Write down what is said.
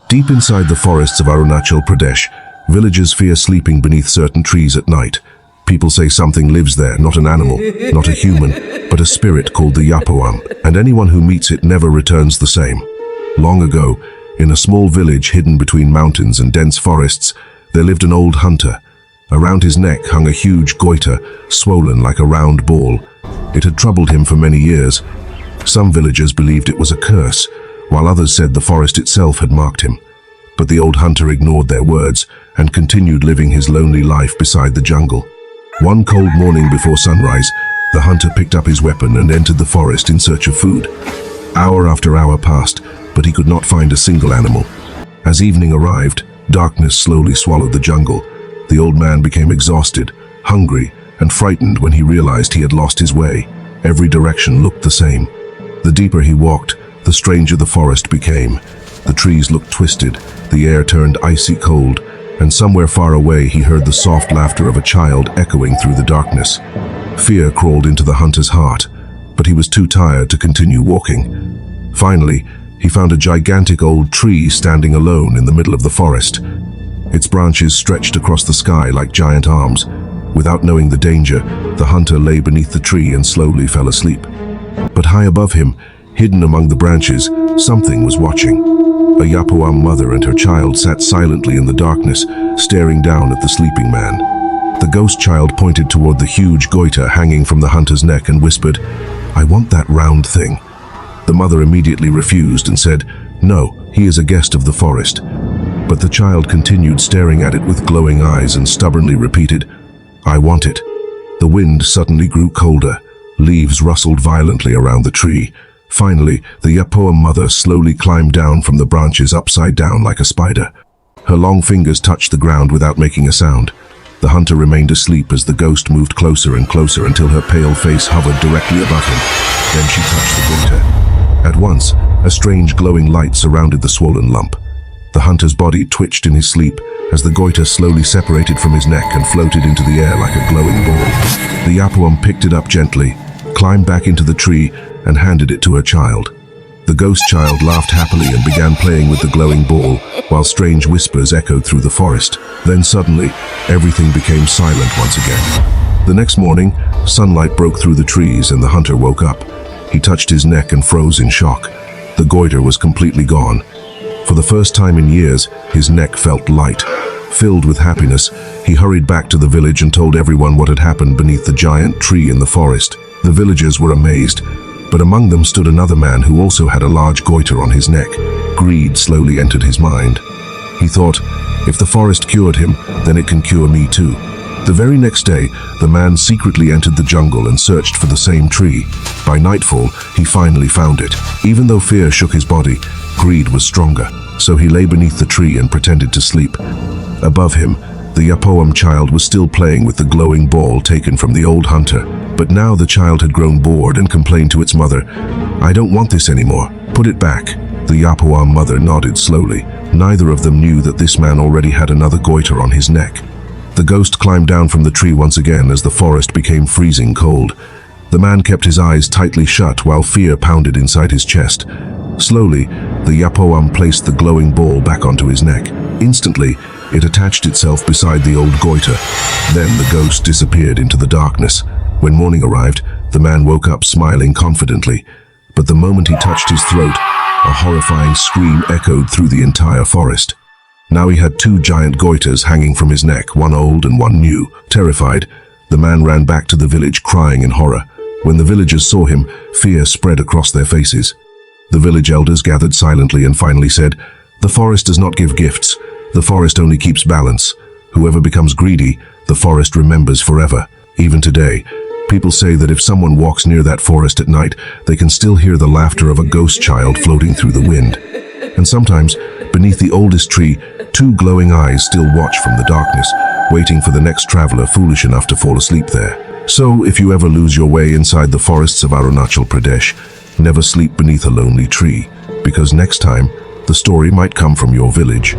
Deep inside the forests of Arunachal Pradesh, villagers fear sleeping beneath certain trees at night. People say something lives there, not an animal, not a human, but a spirit called the Yapoam, and anyone who meets it never returns the same. Long ago, in a small village hidden between mountains and dense forests, there lived an old hunter. Around his neck hung a huge goiter, swollen like a round ball. It had troubled him for many years. Some villagers believed it was a curse, while others said the forest itself had marked him. But the old hunter ignored their words and continued living his lonely life beside the jungle. One cold morning before sunrise, the hunter picked up his weapon and entered the forest in search of food. Hour after hour passed, but he could not find a single animal. As evening arrived, darkness slowly swallowed the jungle. The old man became exhausted, hungry, and frightened when he realized he had lost his way. Every direction looked the same. The deeper he walked, the stranger the forest became. The trees looked twisted, the air turned icy cold, and somewhere far away he heard the soft laughter of a child echoing through the darkness. Fear crawled into the hunter's heart, but he was too tired to continue walking. Finally, he found a gigantic old tree standing alone in the middle of the forest. Its branches stretched across the sky like giant arms. Without knowing the danger, the hunter lay beneath the tree and slowly fell asleep. But high above him, hidden among the branches, something was watching. A Yapoam mother and her child sat silently in the darkness, staring down at the sleeping man. The ghost child pointed toward the huge goiter hanging from the hunter's neck and whispered, "I want that round thing." The mother immediately refused and said, "No, he is a guest of the forest." But the child continued staring at it with glowing eyes and stubbornly repeated, "I want it." The wind suddenly grew colder. Leaves rustled violently around the tree. Finally, the Yapoam mother slowly climbed down from the branches upside down like a spider. Her long fingers touched the ground without making a sound. The hunter remained asleep as the ghost moved closer and closer until her pale face hovered directly above him. Then she touched the goiter. At once, a strange glowing light surrounded the swollen lump. The hunter's body twitched in his sleep as the goiter slowly separated from his neck and floated into the air like a glowing ball. The Yapoam picked it up gently, climbed back into the tree, and handed it to her child. The ghost child laughed happily and began playing with the glowing ball, while strange whispers echoed through the forest. Then suddenly, everything became silent once again. The next morning, sunlight broke through the trees and the hunter woke up. He touched his neck and froze in shock. The goiter was completely gone. For the first time in years, his neck felt light. Filled with happiness, he hurried back to the village and told everyone what had happened beneath the giant tree in the forest. The villagers were amazed, but among them stood another man who also had a large goiter on his neck. Greed slowly entered his mind. He thought, if the forest cured him, then it can cure me too. The very next day, the man secretly entered the jungle and searched for the same tree. By nightfall, he finally found it. Even though fear shook his body, greed was stronger, so he lay beneath the tree and pretended to sleep. Above him, the Yapoam child was still playing with the glowing ball taken from the old hunter. But now the child had grown bored and complained to its mother, "I don't want this anymore. Put it back." The Yapoam mother nodded slowly. Neither of them knew that this man already had another goiter on his neck. The ghost climbed down from the tree once again as the forest became freezing cold. The man kept his eyes tightly shut while fear pounded inside his chest. Slowly, the Yapoam placed the glowing ball back onto his neck. Instantly, it attached itself beside the old goiter. Then the ghost disappeared into the darkness. When morning arrived, the man woke up smiling confidently. But the moment he touched his throat, a horrifying scream echoed through the entire forest. Now he had two giant goiters hanging from his neck, one old and one new. Terrified, the man ran back to the village crying in horror. When the villagers saw him, fear spread across their faces. The village elders gathered silently and finally said, "The forest does not give gifts. The forest only keeps balance. Whoever becomes greedy, the forest remembers forever." Even today, people say that if someone walks near that forest at night, they can still hear the laughter of a ghost child floating through the wind. And sometimes, beneath the oldest tree, two glowing eyes still watch from the darkness, waiting for the next traveler foolish enough to fall asleep there. So, if you ever lose your way inside the forests of Arunachal Pradesh, never sleep beneath a lonely tree, because next time, the story might come from your village.